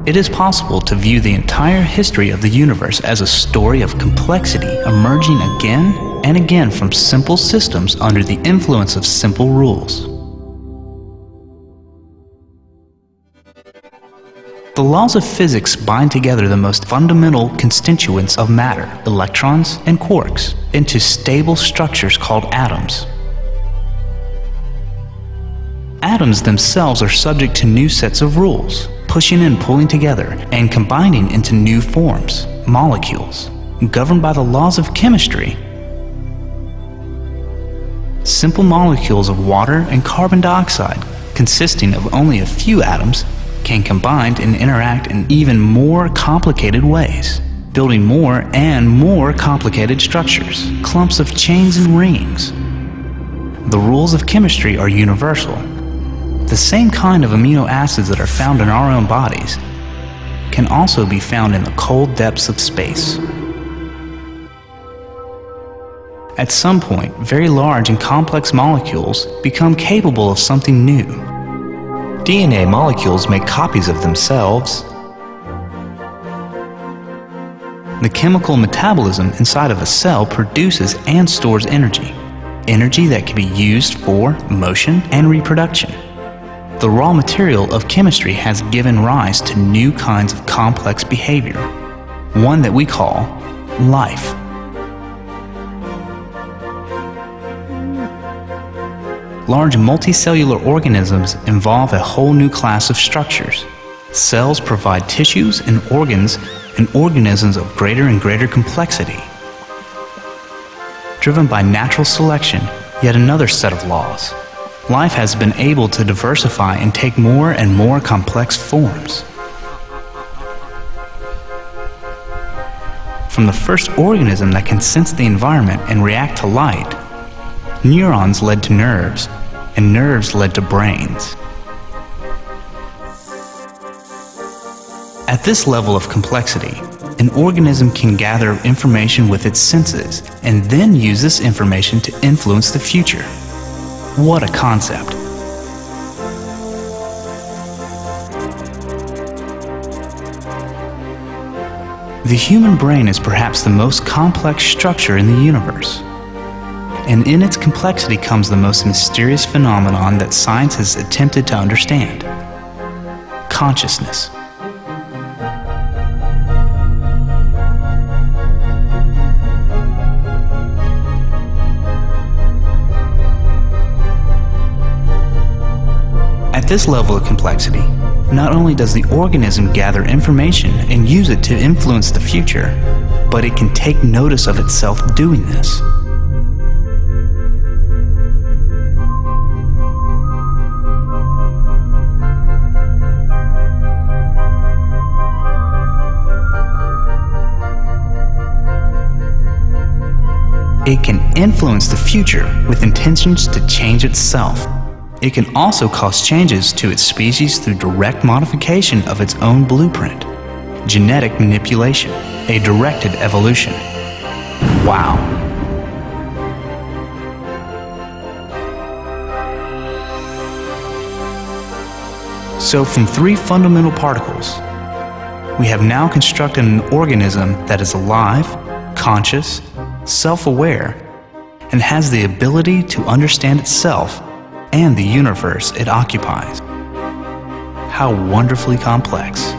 It is possible to view the entire history of the universe as a story of complexity emerging again and again from simple systems under the influence of simple rules. The laws of physics bind together the most fundamental constituents of matter, electrons and quarks, into stable structures called atoms. Atoms themselves are subject to new sets of rules, pushing and pulling together and combining into new forms, molecules, governed by the laws of chemistry. Simple molecules of water and carbon dioxide, consisting of only a few atoms, can combine and interact in even more complicated ways, building more and more complicated structures, clumps of chains and rings. The rules of chemistry are universal. The same kind of amino acids that are found in our own bodies can also be found in the cold depths of space. At some point, very large and complex molecules become capable of something new. DNA molecules make copies of themselves. The chemical metabolism inside of a cell produces and stores energy, energy that can be used for motion and reproduction. The raw material of chemistry has given rise to new kinds of complex behavior, one that we call life. Large multicellular organisms involve a whole new class of structures. Cells provide tissues and organs and organisms of greater and greater complexity. Driven by natural selection, yet another set of laws. Life has been able to diversify and take more and more complex forms. From the first organism that can sense the environment and react to light, neurons led to nerves, and nerves led to brains. At this level of complexity, an organism can gather information with its senses and then use this information to influence the future. What a concept! The human brain is perhaps the most complex structure in the universe. And in its complexity comes the most mysterious phenomenon that science has attempted to understand: consciousness. At this level of complexity, not only does the organism gather information and use it to influence the future, but it can take notice of itself doing this. It can influence the future with intentions to change itself. It can also cause changes to its species through direct modification of its own blueprint. Genetic manipulation, a directed evolution. Wow. So from three fundamental particles, we have now constructed an organism that is alive, conscious, self-aware, and has the ability to understand itself and the universe it occupies. How wonderfully complex.